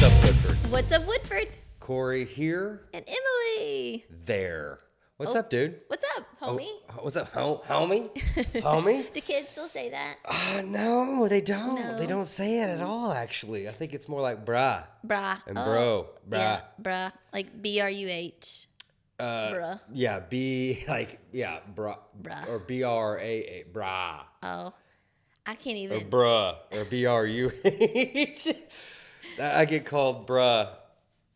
What's up, Woodford? What's up, Woodford? Corey here. And Emily. There. What's up, dude? What's up, homie? Oh, what's up, homie? Homie? Do kids still say that? No, they don't. No. They don't say it at all, actually. I think it's more like brah. Brah. And bro. Brah. Yeah, brah. Like B-R-U-H. Bruh. Yeah, brah. Bruh. Or B-R-A-A, brah. Oh. I can't Or even. bruh. Or B-R-U-H. I get called bruh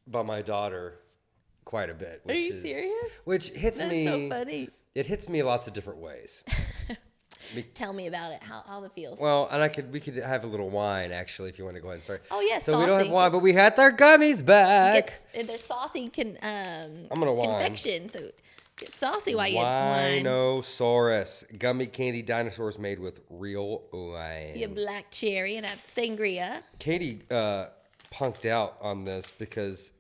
by my daughter quite a bit. Are you serious? Which hits That's me. so funny. It hits me lots of different ways. Tell me about it. How it feels. Well, and we could have a little wine actually if you want to go ahead and start. Oh yeah, so saucy. we don't have wine, but we had their gummies back. They're saucy. I'm gonna wine. Confection. So get saucy while you wine. Winosaurus gummy candy dinosaurs made with real wine. You have black cherry and I have sangria. Katie punked out on this because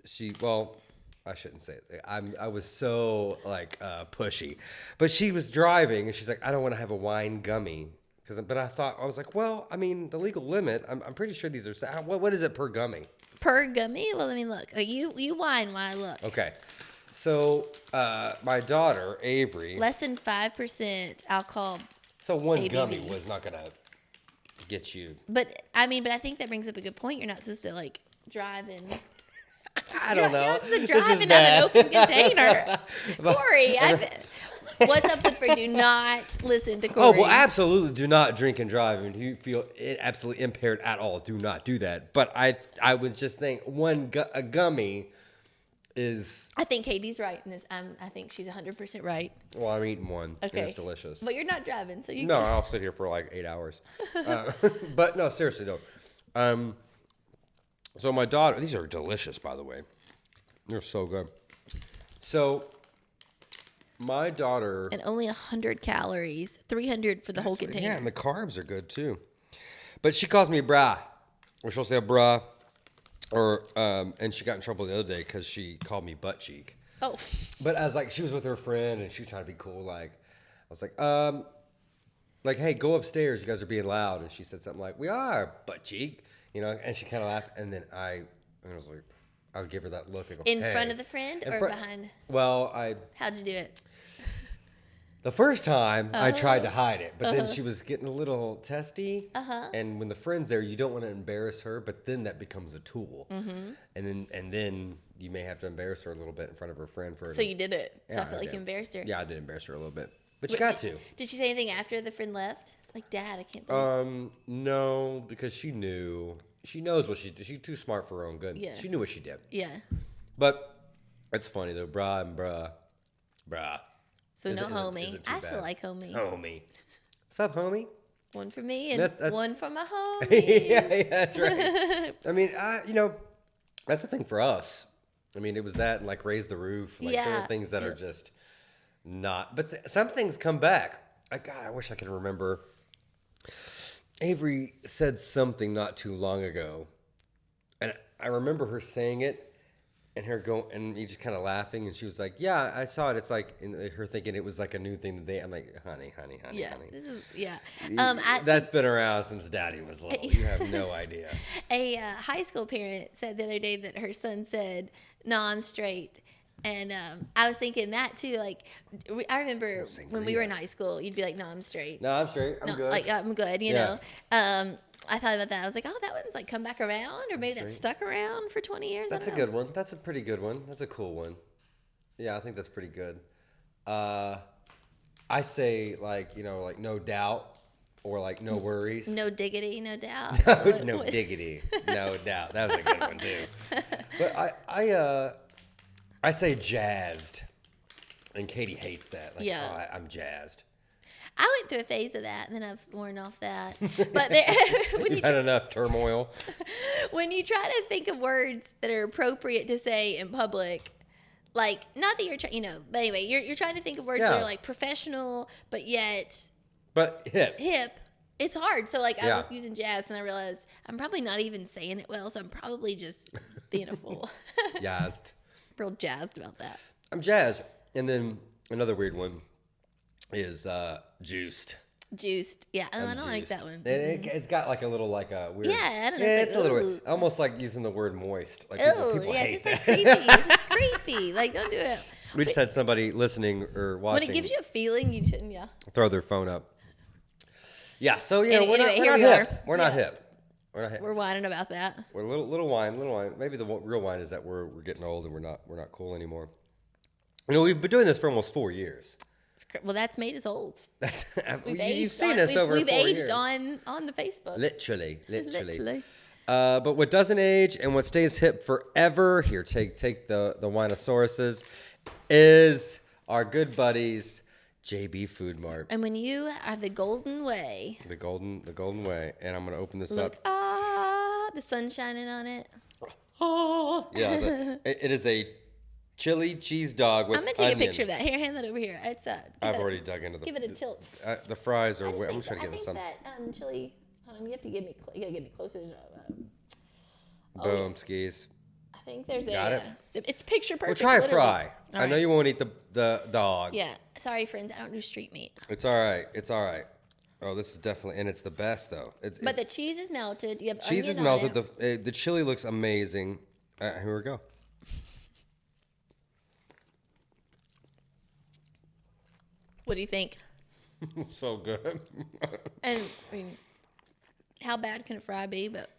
I shouldn't say it. I was so pushy, but she was driving and she's like, I don't want to have a wine gummy but I was like, well, I mean the legal limit. I'm pretty sure these are. What is it per gummy? Per gummy? Well, let me look. You wine while I look. Okay, so my daughter Avery. Less than 5% alcohol. So one ABV. gummy was not gonna get you. But I think that brings up a good point. You're not supposed to drive and. I don't know. You're not supposed to This drive is and have bad. an open container. Corey, what's up, Woodford? Do not listen to Corey. Oh, well, absolutely do not drink and drive. I mean, if you feel absolutely impaired at all, do not do that. But I would just think a gummy is. I think Katie's right in this. I think she's 100% right. Well, I'm eating one, Okay. and it's delicious. But you're not driving, so you No, can. I'll sit here for like 8 hours. But no, seriously though. So my daughter, these are delicious, by the way. They're so good. So my daughter. And only 100 calories, 300 for the whole container. Yeah, and the carbs are good too. But she calls me a brah, or she'll say a brah, or and she got in trouble the other day because she called me butt cheek. Oh. But I was like, she was with her friend and she was trying to be cool. I was like, hey, go upstairs. You guys are being loud. And she said something like, we are butt cheek, and she kind of laughed. And then I was like, I would give her that look and go, In hey. front of the friend or behind? Well, How'd you do it? the first time I tried to hide it, but then she was getting a little testy. And when the friend's there, you don't want to embarrass her, but then that becomes a tool. And then you may have to embarrass her a little bit in front of her friend for. So you did it. So Yeah, I feel like you embarrassed her. Yeah, I did embarrass her a little bit, but you got to. Did she say anything after the friend left? Like, Dad, I can't believe. No, because she knew. She knows what she did. She's too smart for her own good. Yeah. She knew what she did. Yeah. But it's funny though, brah and brah. So Is no it- is it- homie. is it too I still bad? like homie. Homie. What's up, homie? One for me and That's- one for my homie. yeah, that's right. I mean, that's the thing for us. I mean, it was that and raise the roof. There Yeah. are things that are just not. But some things come back. God, I wish I could remember. Avery said something not too long ago, and I remember her saying it, and her going, and you just kind of laughing, and she was like, "Yeah, I saw it." It's like her thinking it was like a new thing today. I'm like, "Honey, Yeah. honey." This is, yeah. That's been around since Daddy was little. You have no idea. A high school parent said the other day that her son said, "No, I'm straight." And I was thinking that too. I remember when we were in high school, you'd be like, "No, I'm straight." No, I'm straight. I'm good. I'm good. You Yeah. know. I thought about that. I was like, "Oh, that one's come back around, or maybe that stuck around for 20 years." That's a good one. That's a pretty good one. That's a cool one. Yeah, I think that's pretty good. I say no doubt, or no worries. No diggity, no doubt. No diggity, no doubt. That was a good one too. But I say jazzed, and Katie hates that. Yeah. I'm jazzed. I went through a phase of that, and then I've worn off that. But when You've had enough turmoil. when you try to think of words that are appropriate to say in public, not that you're trying, but anyway, you're trying to think of words that are professional, but yet hip. It's hard. So I was using jazz, and I realized I'm probably not even saying it well, so I'm probably just being a fool. Jazzed. Real jazzed about that. I'm jazzed. And then another weird one is juiced. Juiced. Yeah, I don't like that one. And it's got like a little like a weird. Yeah, I don't know. Yeah, It's a little bit, almost like using the word moist. Like people yeah, hate it's just that. like creepy. It's just creepy. Like, don't do it. We just had somebody listening or watching. When it gives you a feeling, you shouldn't. Yeah. Throw their phone up. Yeah. So yeah, we're anyway, not hip. We're not hip. We're not hip. We're whining about that. We're little wine. Maybe the real wine is that we're getting old and we're not cool anymore. You know, we've been doing this for almost 4 years. Well, that's made us old. You've seen us over 4 years. We've aged on the Facebook. Literally. But what doesn't age and what stays hip forever, here, take the Winosauruses, is our good buddies, JB Food Mart. And when you are the golden way. The golden way. And I'm going to open this up. The sun's shining on it. Yeah, it is a chili cheese dog with I'm going to take onion. a picture of that. Here, hand that over here. I've already dug into the... Give it a tilt. The fries are... I'm going to try to get into some... I think that chili... Hold on, you have to get me closer to... Boom, skis. I think there's Got it? It's picture perfect. Well, try a literally. fry. I know you won't eat the dog. Yeah. Sorry, friends. I don't do street meat. It's all right. Oh, this is definitely... And it's the best, though. But the cheese is melted. You have cheese is melted. The chili looks amazing. Here we go. What do you think? So good. And I mean, how bad can a fry be? But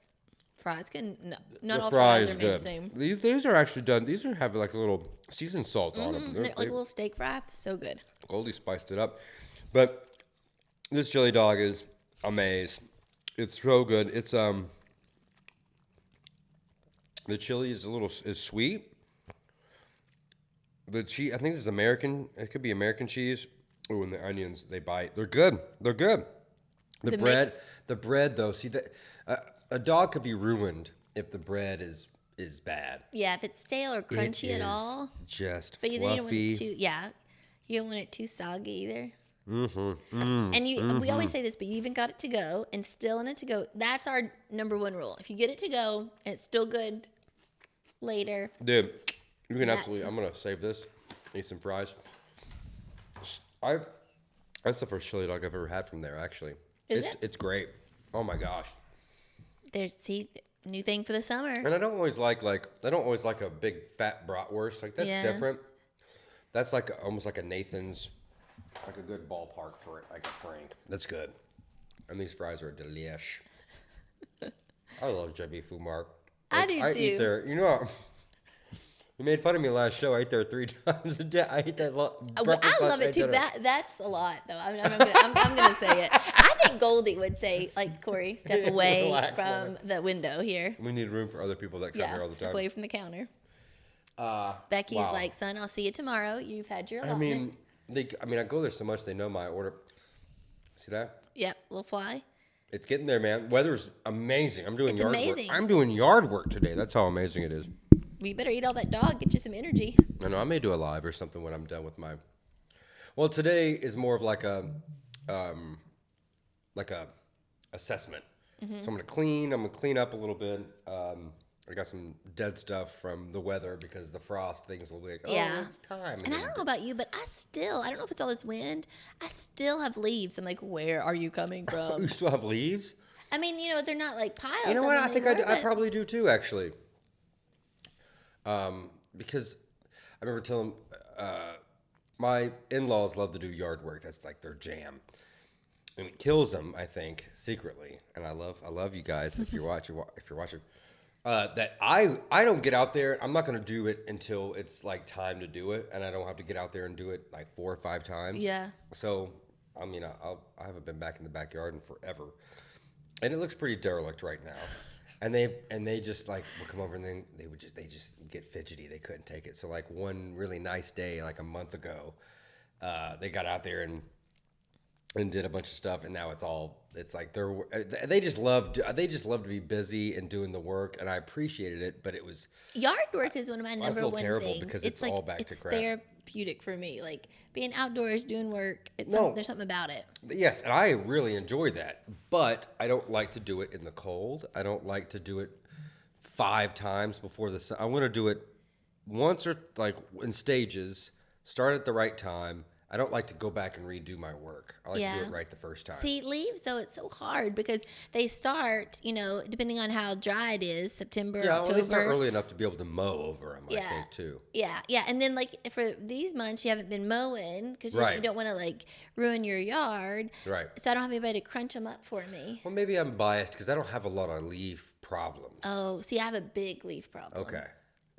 fries can not all fries fries are made the same. These are actually done. These have like a little seasoned salt on them. They're like a little steak fry. So good. Goldie spiced it up, but this chili dog is amazing. It's so good. It's the chili is is sweet. The cheese, I think this is American. It could be American cheese. Oh, and the onions, they bite. They're good. The bread though. See that a dog could be ruined if the bread is bad. Yeah, if it's stale or crunchy at all. Just but fluffy. You don't want it too. Yeah, you don't want it too soggy either. And we always say this, but you even got it to go and still in it to go. That's our number one rule. If you get it to go and it's still good later. Dude, you can absolutely. I'm gonna save this. Eat some fries. That's the first chili dog I've ever had from there. Actually, it's great. Oh my gosh. There's new thing for the summer. And I don't always like a big fat bratwurst. Like that's different. That's like almost like a Nathan's, like a good ballpark for it, like a Frank. That's good. And these fries are delish. I love JB Food Mart. I do too. I eat there. You know. You made fun of me last show. I ate there 3 times a day. I eat that breakfast, I love it too. That's a lot, though. I'm gonna say it. I think Goldie would say, like, Corey, step away from the window here. We need room for other people that come here all the time. Step away from the counter. Becky's like, son, I'll see you tomorrow. You've had your allotment. I go there so much they know my order. See that? Yep, little fly. It's getting there, man. Weather's amazing. I'm doing yard amazing. work. I'm doing yard work today. That's how amazing it is. You better eat all that dog. Get you some energy. I know. I may do a live or something when I'm done with my. Well, today is more of like a assessment. Mm-hmm. So I'm gonna clean up a little bit. I got some dead stuff from the weather because the frost things will be like, it's time. And I don't know about you, but I don't know if it's all this wind. I still have leaves. I'm like, where are you coming from? You still have leaves? I mean, they're not like piles. You know what? I think I probably do too, actually. Because I remember telling my in-laws love to do yard work. That's like their jam, and it kills them, I think, secretly. And I love you guys if you're watching. That I don't get out there. I'm not going to do it until it's like time to do it, and I don't have to get out there and do it like 4 or 5 times. Yeah. So I mean, I haven't been back in the backyard in forever, and it looks pretty derelict right now. And they just like would come over and then they just get fidgety. They couldn't take it. So like one really nice day, like a month ago, they got out there and did a bunch of stuff. And now it's like they just love to be busy and doing the work. And I appreciated it, but it was yard work is one of my number one things. I feel terrible because it's all back to crap. It's therapeutic for me. Like being outdoors doing work. There's something about it. Yes, and I really enjoy that, but I don't like to do it in the cold. I don't like to do it 5 times before the sun. I want to do it once or like in stages. Start at the right time. I don't like to go back and redo my work. I like to do it right the first time. See, leaves, though, it's so hard because they start, depending on how dry it is, September, October. Yeah, well, they start early enough to be able to mow over them, I think, too. Yeah. And then, like, for these months, you haven't been mowing because you don't want to, like, ruin your yard. Right. So I don't have anybody to crunch them up for me. Well, maybe I'm biased because I don't have a lot of leaf problems. Oh, see, I have a big leaf problem. Okay.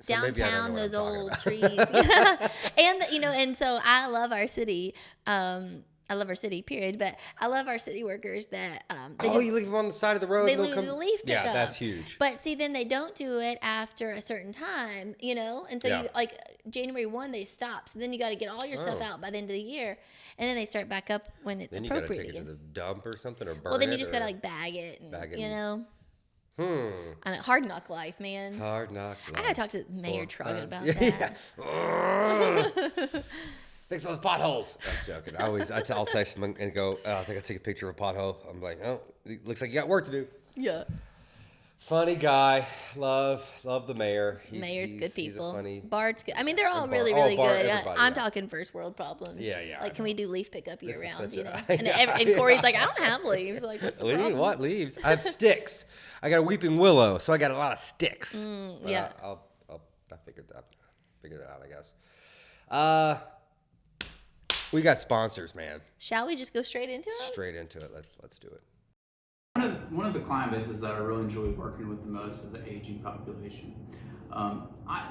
So downtown, those old trees. And, and so I love our city. I love our city, period. But I love our city workers that. You leave them on the side of the road? They leave the leaf pickup. Yeah, that's huge. But see, then they don't do it after a certain time, And so, you, like, January 1, they stop. So then you got to get all your stuff out by the end of the year. And then they start back up when it's appropriate. Then you got to take it to the dump or something or burn it. Well, then you just got to, like, bag it. And, And hard knock life, man. Hard knock life. I gotta talk to Mayor Troggett about that. Fix those potholes. I'm joking. I'll text him and go, I think I'll take a picture of a pothole. I'm like, oh, it looks like you got work to do. Yeah. Funny guy. Love the mayor. Mayor's good people. He's a funny. Bart's good. I mean, they're all really good. I'm talking talking first world problems. Yeah. Like, can we do leaf pickup year round? And Corey's like, I don't have leaves. Like, what's the problem? What leaves? I have sticks. I got a weeping willow, so I got a lot of sticks. Yeah. I figured that out, I guess. We got sponsors, man. Shall we just go straight into it? Straight into it. Let's do it. One of the client bases that I really enjoy working with the most is the aging population.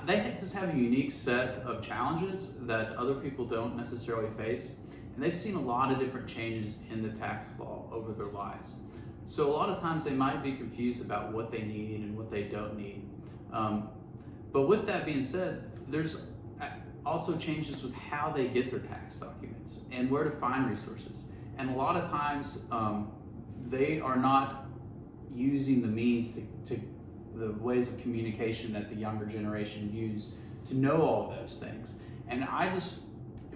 They just have a unique set of challenges that other people don't necessarily face, and they've seen a lot of different changes in the tax law over their lives. So a lot of times they might be confused about what they need and what they don't need. But with that being said, there's also changes with how they get their tax documents and where to find resources. And a lot of times they are not using the means to the ways of communication that the younger generation use to know all those things. And I just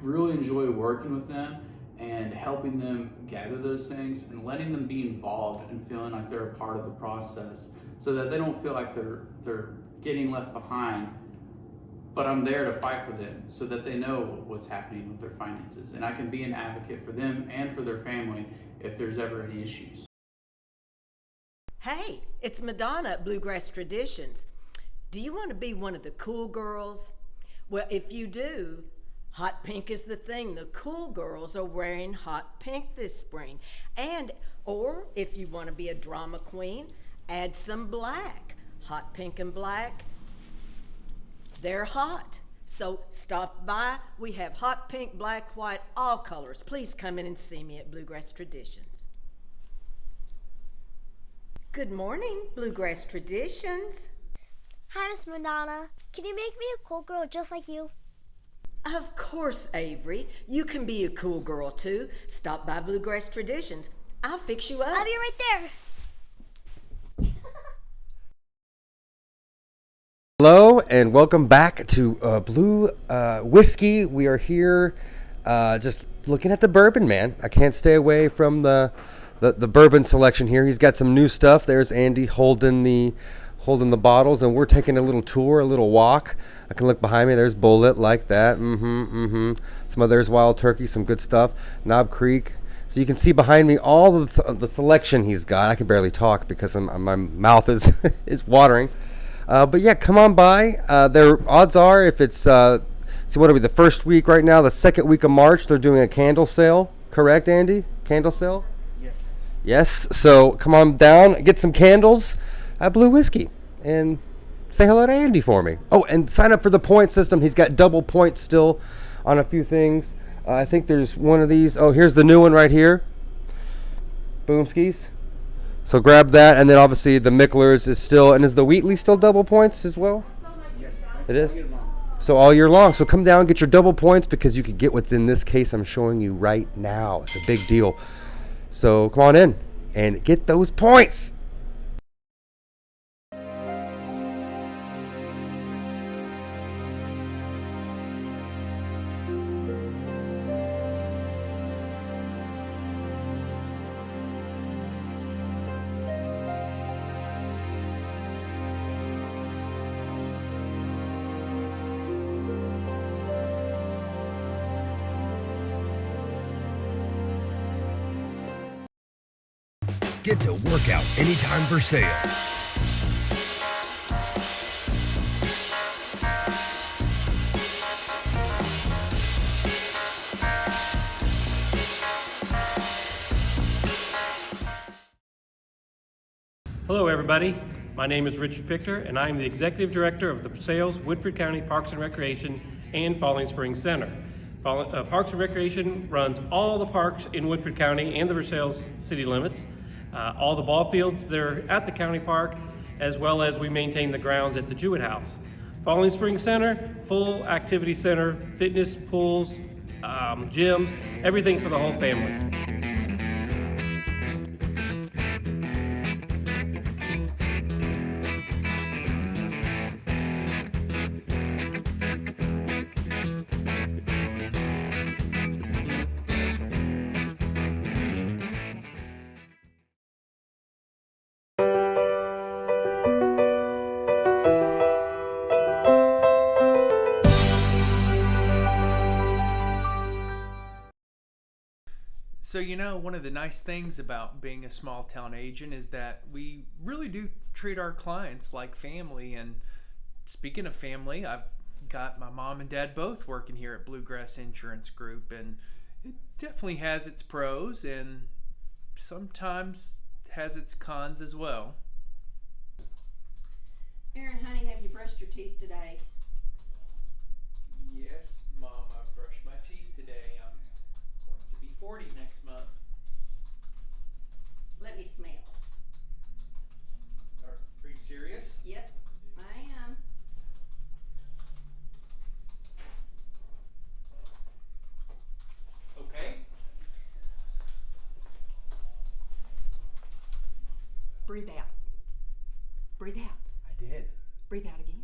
really enjoy working with them and helping them gather those things and letting them be involved and feeling like they're a part of the process so that they don't feel like they're getting left behind, but I'm there to fight for them so that they know what's happening with their finances. And I can be an advocate for them and for their family if there's ever any issues. Hey, it's Madonna at Bluegrass Traditions. Do you want to be one of the cool girls? Well, if you do, hot pink is the thing. The cool girls are wearing hot pink this spring. Or if you want to be a drama queen, add some black. Hot pink and black, they're hot. So stop by. We have hot pink, black, white, all colors. Please come in and see me at Bluegrass Traditions. Good morning, Bluegrass Traditions. Hi, Miss Madonna. Can you make me a cool girl just like you? Of course, Avery. You can be a cool girl, too. Stop by Bluegrass Traditions. I'll fix you up. I'll be right there. Hello, and welcome back to Blue Whiskey. We are here just looking at the bourbon, man. I can't stay away from the bourbon selection here. He's got some new stuff. There's Andy holding the bottles, and we're taking a little tour, a little walk. I can look behind me. There's Bullet, like that. Some others, Wild Turkey, some good stuff. Knob Creek. So you can see behind me all of the selection he's got. I can barely talk because my mouth is is watering. But yeah, come on by. Their odds are, if it's what are we, the first week right now, the second week of March, they're doing a candle sale. Correct, Andy? Candle sale? Yes. So come on down, get some candles at Blue Whiskey, and say hello to Andy for me. Oh, and sign up for the point system. He's got double points still on a few things. I think there's one of these. Oh, here's the new one right here. Boom skis. So grab that, and then obviously the Micklers is still, and is the Wheatley still double points as well? Yes. It is? So all year long. So come down, get your double points, because you could get what's in this case I'm showing you right now. It's a big deal. So come on in and get those points. Get to Workout Anytime Versailles. Hello everybody, my name is Richard Pichter and I am the Executive Director of the Versailles Woodford County Parks and Recreation and Falling Springs Center. Parks and Recreation runs all the parks in Woodford County and the Versailles city limits, all the ball fields that are at the county park, as well as we maintain the grounds at the Jewett House. Falling Springs Center, full activity center, fitness, pools, gyms, everything for the whole family. So, one of the nice things about being a small town agent is that we really do treat our clients like family. And speaking of family, I've got my mom and dad both working here at Bluegrass Insurance Group, and it definitely has its pros and sometimes has its cons as well. Aaron, honey, have you brushed your teeth today? Yes, Mom, I've brushed my teeth today. I'm going to be 40 next month. Let me smell. Are you serious? Yep, I am. Okay. Breathe out. Breathe out. I did. Breathe out again.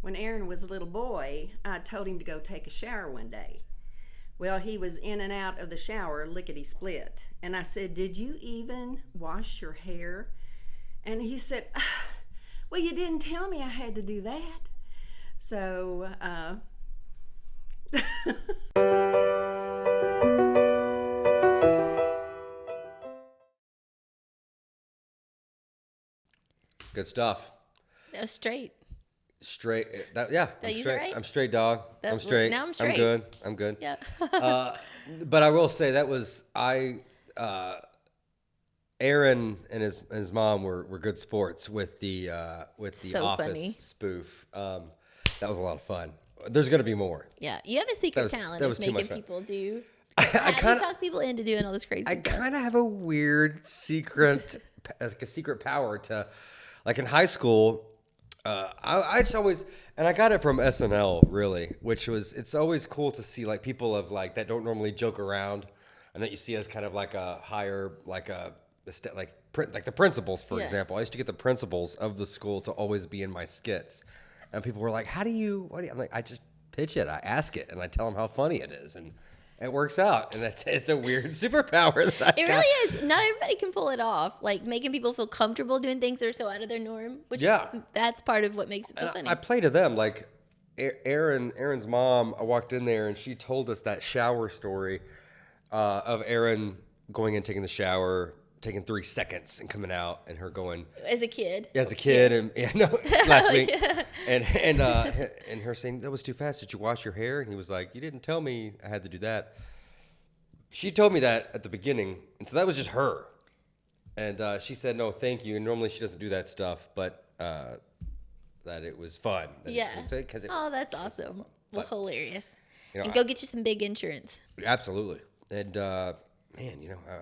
When Aaron was a little boy, I told him to go take a shower one day. Well, he was in and out of the shower lickety-split. And I said, "Did you even wash your hair?" And he said, "Well, you didn't tell me I had to do that." So, Good stuff. That was straight. Straight. Yeah. Did I I'm use it straight. right? I'm straight, dog. I'm straight. Now I'm straight. I'm good. Yeah. But I will say that was Aaron and his mom were good sports with the So Office funny. spoof. That was a lot of fun. There's gonna be more. Yeah. You have a secret talent that of was too making much fun. people do. I How do you kind of talk people into doing all this crazy stuff? kind of have a weird secret, like a secret power to, like in high school. I just always, and I got it from SNL really, which was, it's always cool to see like people of like that don't normally joke around, and that you see as kind of like a higher, like like the principals, for Yeah. example. I used to get the principals of the school to always be in my skits, and people were like, what do you?" I'm like, I just pitch it, I ask it, and I tell them how funny it is, and it works out, and it's a weird superpower that I It got. really is. Not everybody can pull it off. Like making people feel comfortable doing things that are so out of their norm. Which that's part of what makes it so And funny. I play to them like Aaron's mom. I walked in there and she told us that shower story of Aaron going in, taking the shower, taking 3 seconds and coming out, and her going As a kid. and last week, and her saying that was too fast. Did you wash your hair? And he was like, "You didn't tell me I had to do that." She told me that at the beginning, and so that was just her. And she said, "No, thank you." And normally she doesn't do that stuff, but that it was fun. Yeah. Oh, that's awesome. Well, hilarious. You know, And go get you some big insurance. Absolutely. And man,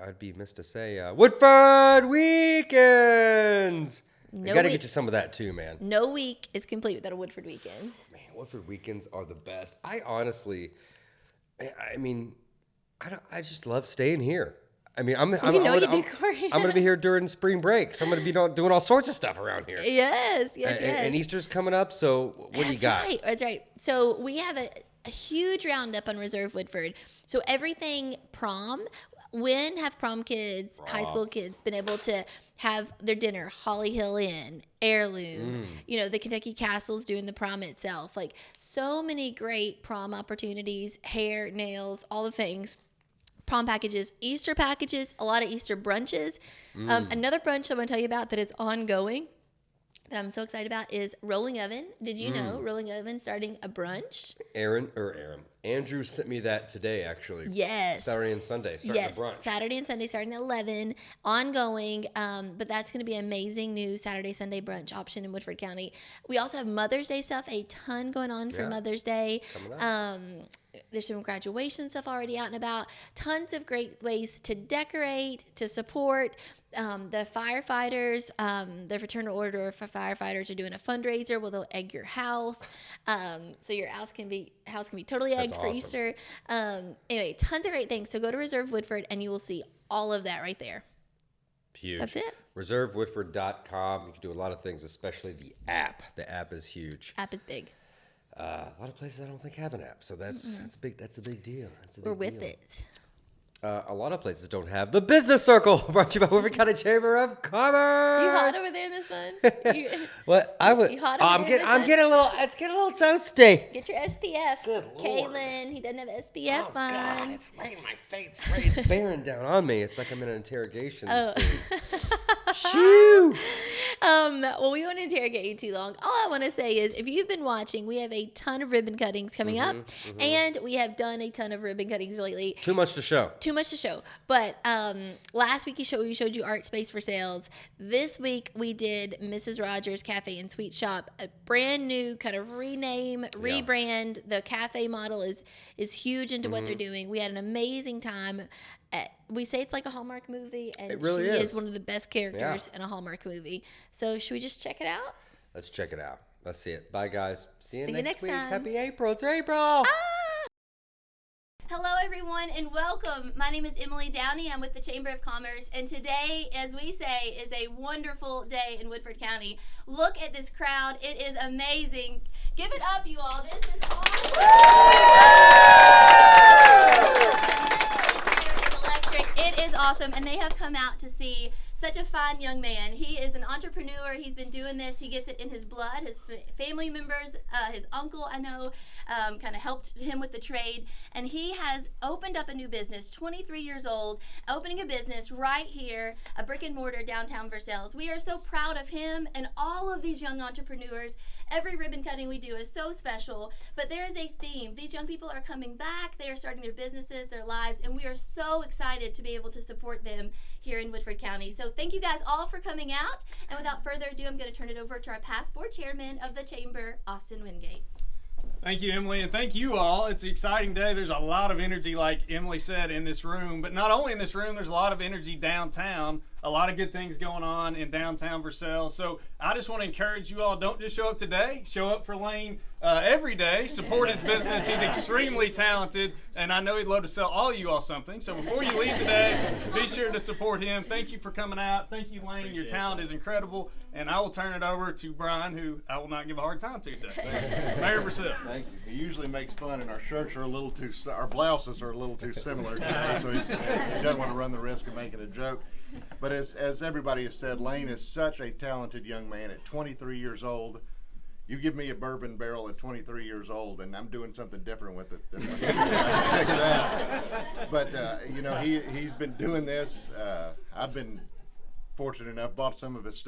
I'd be missed to say Woodford weekends. No I got to week- get you some of that too, man. No week is complete without a Woodford weekend. Man, Woodford weekends are the best. I honestly, I just love staying here. I'm you do, Corey. I'm going to be here during spring break, so I'm going to be doing all sorts of stuff around here. Yes. And Easter's coming up, so what do you got? That's right. So we have a huge roundup on Reserve Woodford. So everything prom. When have prom kids, high school kids, been able to have their dinner? Holly Hill Inn, Heirloom, the Kentucky Castle's doing the prom itself. Like so many great prom opportunities, hair, nails, all the things. prom packages, Easter packages, a lot of Easter brunches. Another brunch I'm going to tell you about that is ongoing that I'm so excited about is Rolling Oven. Did you know Rolling Oven starting a brunch? Andrew sent me that today, actually. Yes. Saturday and Sunday, starting a brunch. Saturday and Sunday starting at 11, ongoing. But that's going to be an amazing new Saturday, Sunday brunch option in Woodford County. We also have Mother's Day stuff, a ton going on for Mother's Day. There's some graduation stuff already out and about. Tons of great ways to decorate, to support. The firefighters, the Fraternal Order for Firefighters are doing a fundraiser where they'll egg your house. So your house can be totally egged for Easter. Anyway, tons of great things. So go to Reserve Woodford and you will see all of that right there. Huge. That's it. ReserveWoodford.com. You can do a lot of things, especially the app. The app is huge. App is big. A lot of places I don't think have an app, so that's a big deal. We're with it. A lot of places don't have the Business Circle, brought to you by Woodford County Chamber of Commerce. You hot over there in the sun? What? You hot over there in the sun? I'm getting a little. It's getting a little toasty. Get your SPF. Good Lord. Caitlin, he doesn't have SPF on. God, it's right in my face. It's bearing down on me. It's like I'm in an interrogation scene. Shoo! Well, we won't interrogate you too long. All I want to say is, if you've been watching, we have a ton of ribbon cuttings coming up, and we have done a ton of ribbon cuttings lately. Too much to show. But last week we showed you Art Space for Sales. This week we did Mrs. Rogers Cafe and Sweet Shop, a brand new kind of rebrand. The cafe model is huge into what they're doing. We had an amazing time. We say it's like a Hallmark movie, and it really she is one of the best characters in a Hallmark movie. So should we just check it out? Let's check it out. Let's see it. Bye, guys. See you next week. time. Happy April. It's April. Hello, everyone, and welcome. My name is Emily Downey. I'm with the Chamber of Commerce, and today, as we say, is a wonderful day in Woodford County. Look at this crowd. It is amazing. Give it up, you all. This is awesome. It is awesome, and they have come out to see such a fine young man. He is an entrepreneur. He's been doing this. He gets it in his blood. His family members, his uncle, I know, kind of helped him with the trade. And he has opened up a new business, 23 years old, opening a business right here, a brick and mortar downtown Versailles. We are so proud of him and all of these young entrepreneurs. Every ribbon cutting we do is so special, but there is a theme. These young people are coming back. They are starting their businesses, their lives, and we are so excited to be able to support them here in Woodford County. So thank you guys all for coming out. And without further ado, I'm going to turn it over to our past board chairman of the Chamber, Austin Wingate. Thank you, Emily, and thank you all. It's an exciting day. There's a lot of energy, like Emily said, in this room. But not only in this room, there's a lot of energy downtown. A lot of good things going on in downtown Versailles. So I just want to encourage you all, don't just show up today. Show up for Lane every day. Support his business. He's extremely talented, and I know he'd love to sell all you all something. So before you leave today, be sure to support him. Thank you for coming out. Thank you, Lane. Your talent is incredible. And I will turn it over to Brian, who I will not give a hard time to today. Mayor Versailles. Thank you. He usually makes fun, and our shirts are a little too, our blouses are a little too similar today, so he doesn't want to run the risk of making a joke. But as everybody has said, Lane is such a talented young man at 23 years old. You give me a bourbon barrel at 23 years old, and I'm doing something different with it. Check that. But, you know, he's been doing this. I've been fortunate enough, bought some of his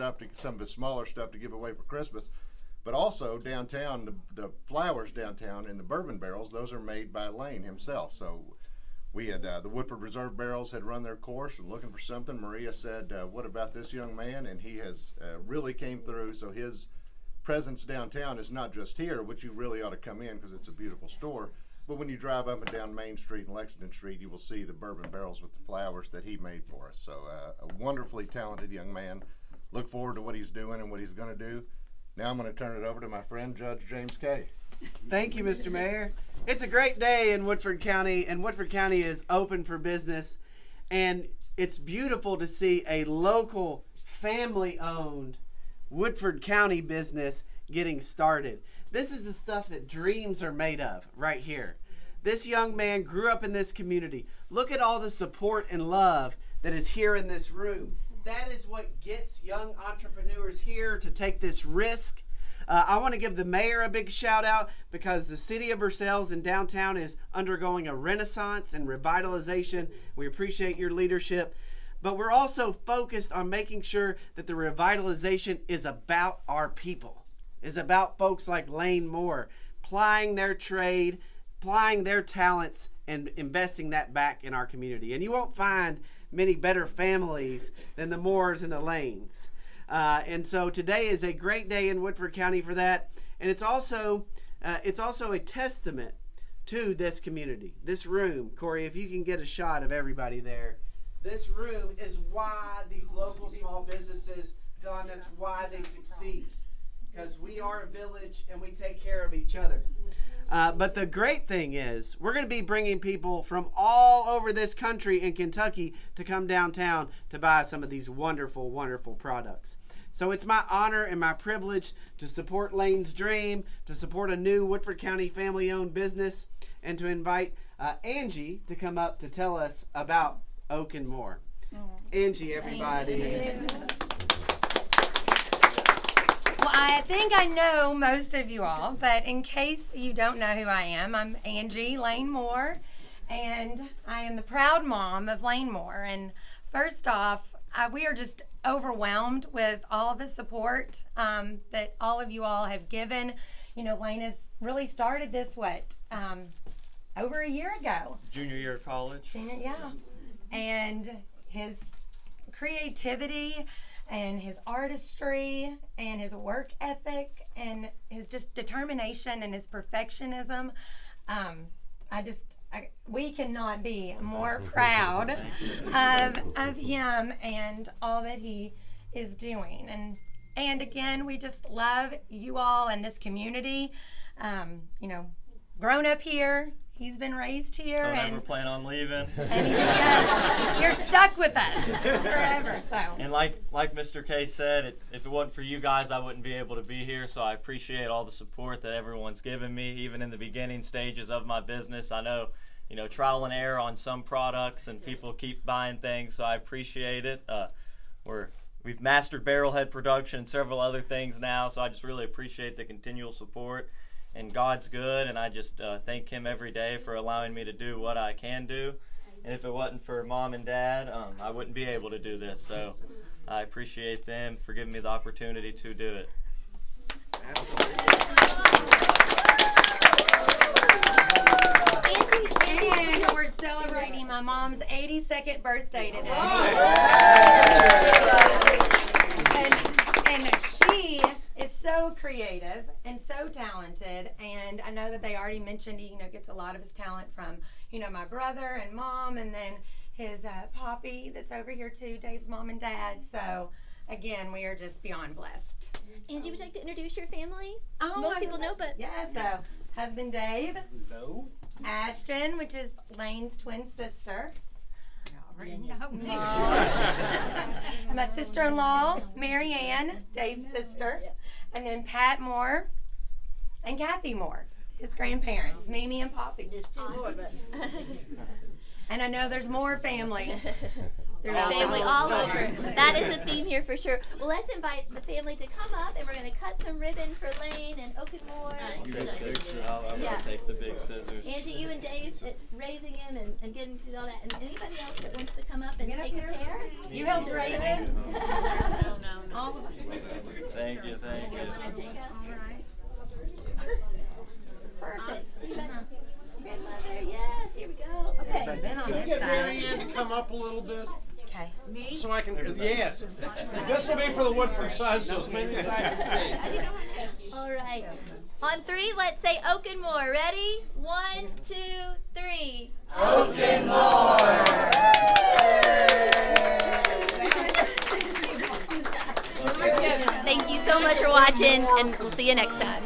smaller stuff to give away for Christmas. But also downtown, the flowers downtown in the bourbon barrels, those are made by Lane himself. So we had the Woodford Reserve barrels had run their course and looking for something. Maria said, what about this young man? And he has really came through. So his presence downtown is not just here, which you really ought to come in because it's a beautiful store. But when you drive up and down Main Street and Lexington Street, you will see the bourbon barrels with the flowers that he made for us. So a wonderfully talented young man. Look forward to what he's doing and what he's going to do. Now I'm going to turn it over to my friend, Judge James Kay. Thank you, Mr. Mayor. It's a great day in Woodford County, and Woodford County is open for business. And it's beautiful to see a local, family-owned Woodford County business getting started. This is the stuff that dreams are made of right here. This young man grew up in this community. Look at all the support and love that is here in this room. That is what gets young entrepreneurs here to take this risk I want to give the mayor a big shout out because the city of Versailles in downtown is undergoing a renaissance and revitalization. We appreciate your leadership. But we're also focused on making sure that the revitalization is about our people, is about folks like Lane Moore, plying their trade, plying their talents, and investing that back in our community. And you won't find many better families than the Moores and the Lanes. And so today is a great day in Woodford County for that. And it's also a testament to this community. This room, Corey, if you can get a shot of everybody there. This room is why these local small businesses, Don, that's why they succeed. Because we are a village and we take care of each other. But the great thing is we're going to be bringing people from all over this country in Kentucky to come downtown to buy some of these wonderful, wonderful products. So it's my honor and my privilege to support Lane's dream, to support a new Woodford County family-owned business, and to invite Angie to come up to tell us about Oak and More. Angie, everybody. Well, I think I know most of you all, but in case you don't know who I am, I'm Angie Lane Moore, and I am the proud mom of Lane Moore. And first off, we are just overwhelmed with all of the support that all of you all have given. You know, Lane has really started this, over a year ago. Junior year of college. Yeah. And his creativity and his artistry and his work ethic and his just determination and his perfectionism, we cannot be more proud of him and all that he is doing. And again, we just love you all and this community. You know, grown up here. He's been raised here. Don't ever plan on leaving. And you're stuck with us forever. So. And like Mr. K said, if it wasn't for you guys, I wouldn't be able to be here. So I appreciate all the support that everyone's given me, even in the beginning stages of my business. I know, trial and error on some products, and people keep buying things, so I appreciate it. We've mastered barrelhead production and several other things now, so I just really appreciate the continual support. And God's good, and I just thank him every day for allowing me to do what I can do. And if it wasn't for Mom and Dad, I wouldn't be able to do this. So I appreciate them for giving me the opportunity to do it. And we're celebrating my mom's 82nd birthday today. And she is so creative and so talented, and I know that they already mentioned he gets a lot of his talent from my brother and mom, and then his poppy that's over here too, Dave's mom and dad. So again, we are just beyond blessed. Angie, would you like to introduce your family? Oh, most people know, but so husband Dave, no. Ashton, which is Lane's twin sister. My sister-in-law, Mary Ann, Dave's sister, and then Pat Moore and Kathy Moore, his grandparents, Mimi and Poppy. Awesome. And I know there's more family. Family all over. That is a theme here for sure. Well, let's invite the family to come up, and we're going to cut some ribbon for Lane and Oak and More. I'm going to take the big scissors. Angie, you and Dave raising him and getting to all that. And anybody else that wants to come up and take a pair? You helped raise him? No. Thank you. Perfect. Grandmother, yes, here we go. Okay. Can you get Mary Ann to come up a little bit? Okay. Me? So I can, yes. This will be for the Woodford side, so as many as I can see. All right. On 3, let's say Oak and More. Ready? 1, 2, 3. Oak and More! Thank you so much for watching, and we'll see you next time.